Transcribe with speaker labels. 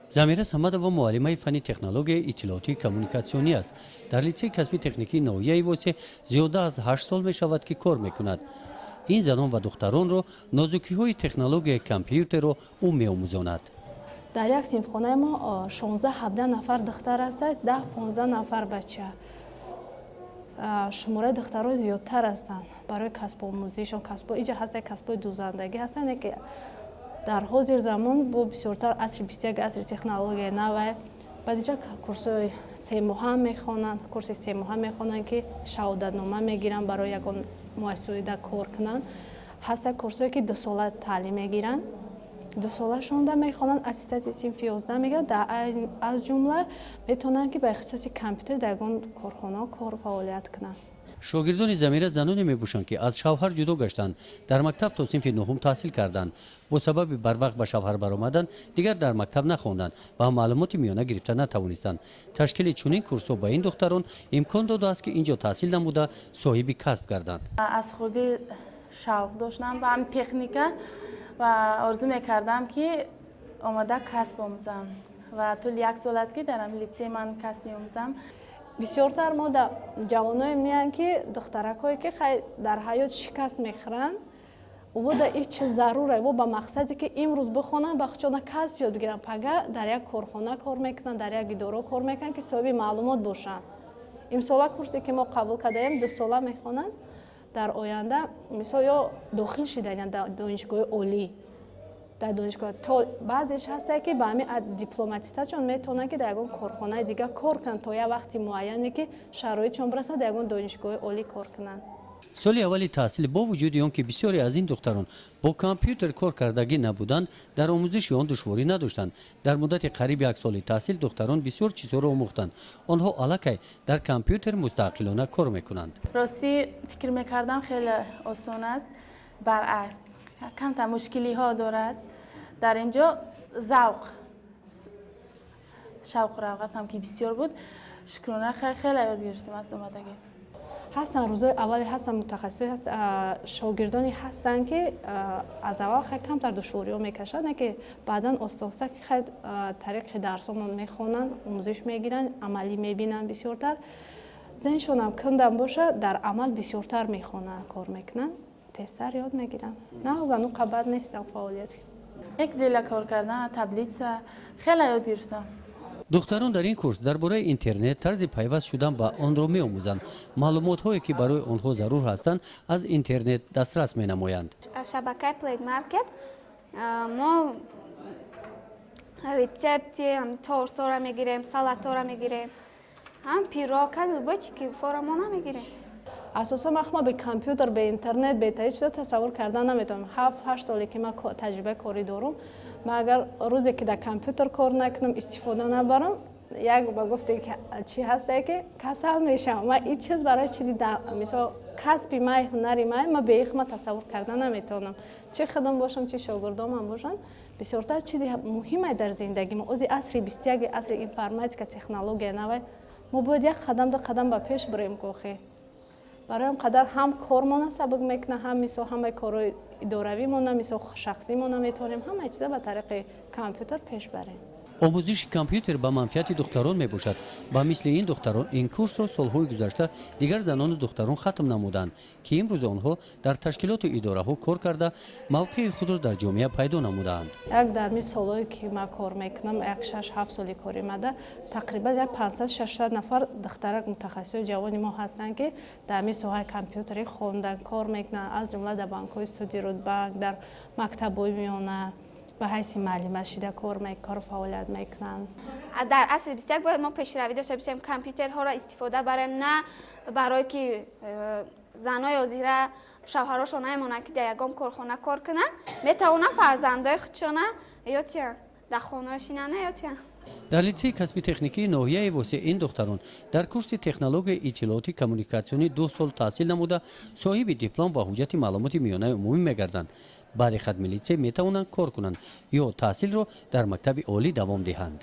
Speaker 1: замира самадова муаллимаи фанни технологияи иттилоотии коммуникатсионӣ аст. дар литсеи касби техникии ноҳияи восе зиёда аз 8 сол мешавад ки кор мекунад. ин занон ва духтаронро нозукиҳои технологияи компютерро ӯ меомӯзонад.
Speaker 2: дар як синфхонаи мо 16-17 нафар духтар ҳастанд, 10-15 нафар бача. шумораи духтаро зиёдтар ҳастанд барои касбомӯзишон. Иҷа ҳастанд касбои дузандагӣ ҳастанд ки дар ҳозир замон бо бисёртар асри 21 асри технологияи навай баъдиҷа курсои семоҳа мехонанд, курси семоҳа мехонанд ки шаҳодатнома мегиранд барои ягон муассисоида кор кунанд. ҳастанд курсое ки 2 сола таълим мегиранд, 2 сола шонда мехонанд, аттестати синфи 11 мегиранд. аз ҷумла метавонанд ки ба ихтисоси компютер дар ягон корхона кор фаъолият кунанд.
Speaker 1: шогирдони замира заноне мебошанд ки аз шавҳар ҷудо гаштанд, дар мактаб то синфи 9 таҳсил карданд. бо сабаби барвақт ба шавҳар баромадан дигар дар мактаб нахонданд ва маълумоти миёна гирифта натавонистанд. ташкили чунин курсҳо ба ин духтарон имкон додааст ки инҷо таҳсил намуда соҳиби касб гарданд.
Speaker 3: аз худи шавқ доштам ба ҳамин техника ва орзу мекардам ки омада касб омӯзам ва тӯли 1 сол аст ки дар ҳамин литсей ман касб меомӯзам.
Speaker 2: бисёртар мо ҷавоное меянд ки духтаракое ки дар ҳаёт шикаст мехӯранд, вода ин чиз зарура во ба мақсаде ки имрӯз бихонанд ба худшона касб ёд бигиранд, пага дар як корхона кор мекунанд, дар як идора кор мекунанд ки соҳиби маълумот бошанд. имсола курсе ки мо қабул кардаем 2 сола мехонанд. дар оянда мисол ё дохил шидаанд дар донишгоҳи олӣ, дар донишгоҳ то баъзеш ҳастанд ки ба ҳамин дипломатисташон метавонанд ки дар ягон корхонаи дигар кор кунанд то як вақти муайяне ки шароитшон бирасад дар ягон донишгоҳи олӣ кор кунанд.
Speaker 1: соли аввали таҳсил бо вуҷуди он ки бисёре аз ин духтарон бо компютер кор кардагӣ набуданд, дар омӯзиши он душворӣ надоштанд. дар муддати қариб 1 соли таҳсил духтарон бисёр чизҳоро омӯхтанд. онҳо аллакай дар компютер мустақилона кор мекунанд.
Speaker 3: ростӣ фикр мекардам хеле осон аст, баръакс камтар мушкилиҳо дорад. дар инҷо шавқу равғатам ки бисёр буд, шукрона хеле ёд гирифтам аз омадагӣ.
Speaker 2: ҳастанд рӯзои аввале ҳастанд мутахассис шогирдоне ҳастанд ки аз аввал хеле камтар душвориҳо мекашанд, не ки баъдан оста ки хеле тариқи дарсомон мехонанд, омӯзиш мегиранд, амалӣ мебинанд бисёртар. зеҳншонам кӯндам боша, дар амал бисёртар мехонанд, кор мекунанд, тезтар ёд мегиранд. нағзану қабад нестам фаъолият.
Speaker 3: Excel кор кардан, таблица хеле ёд гирифтам.
Speaker 1: духтарон дар ин курс дар бораи интернет тарзи пайваст шудан ба онро меомӯзанд. маълумотҳое ки барои онҳо зарур ҳастанд аз интернет дастрас менамоянд.
Speaker 4: шабакаи Play Market мо рецепти тортора мегирем, салатора мегирем, пирог, любой чиз ки форма намегирем.
Speaker 2: асосан вақт мо бе компютер, бе интернет, бе ҳеҷ чизо тасаввур кардан наметавонам. 7-8 соле ки ман таҷрибаи корӣ дорам, ман агар рӯзе ки дар компютер кор накунам, истифода набарам, як ба гуфте чи ҳасте ки касал мешавам. ман ин чиз барои чизи мисол касби май, ҳунари май, ман бе ихма тасаввур кардан наметавонам. чи худам бошам, чи шогирдомам бошанд, бисёртар чизи муҳимай дар зиндагӣ мо. ози асри 21 асри информатика, технология навай, мо бояд як қадам до қадам ба пеш бирем кохе. барои қадар ҳам кормона сабук мекунад, ҳам мисол ҳамаи корҳои идоравимона, мисол шахсимона метавонем ҳамаи чиза ба тариқи компютер пеш барем.
Speaker 1: омӯзиши компютер ба манфиати духтарон мебошад. ба мисли ин духтарон ин курсро солҳои гузашта дигар занону духтарон хатм намуданд ки имрӯз онҳо дар ташкилоту идораҳо кор карда мавқеи худро дар ҷомеа пайдо намудаанд.
Speaker 2: як дар мин солҳое ки ман кор мекунам, як 6-7 соли кор омада, тақрибан 500-600 нафар духтарак мутахассиси ҷавони мо ҳастанд ки дар мин соҳаи компютери хондан кор мекунанд, аз ҷумла дар банкҳои суди рудбанк, дар мактабҳои миёна ба ҳайси маълима шида кор фаъолият мекунанд.
Speaker 4: дар асри 21 бояд мо пешравӣ дошта бошем, компютерҳоро истифода барем, на барое ки занои ҳозира шавҳарошон намемонанд ки дар ягон корхона кор кунанд, метавонанд фарзандои худшона ётиям дар хонаҳо шинана ётиям.
Speaker 1: дар литсеи касби техникии ноҳияи восе ин духтарон дар курси технологияи иттилоотӣ коммуникатсионӣ 2 сол таҳсил намуда соҳиби диплом ва ҳуҷҷати маълумоти миёнаи умумӣ мегарданд. баъди хатми литсей метавонанд кор кунанд ё таҳсилро дар мактаби олӣ давом диҳанд.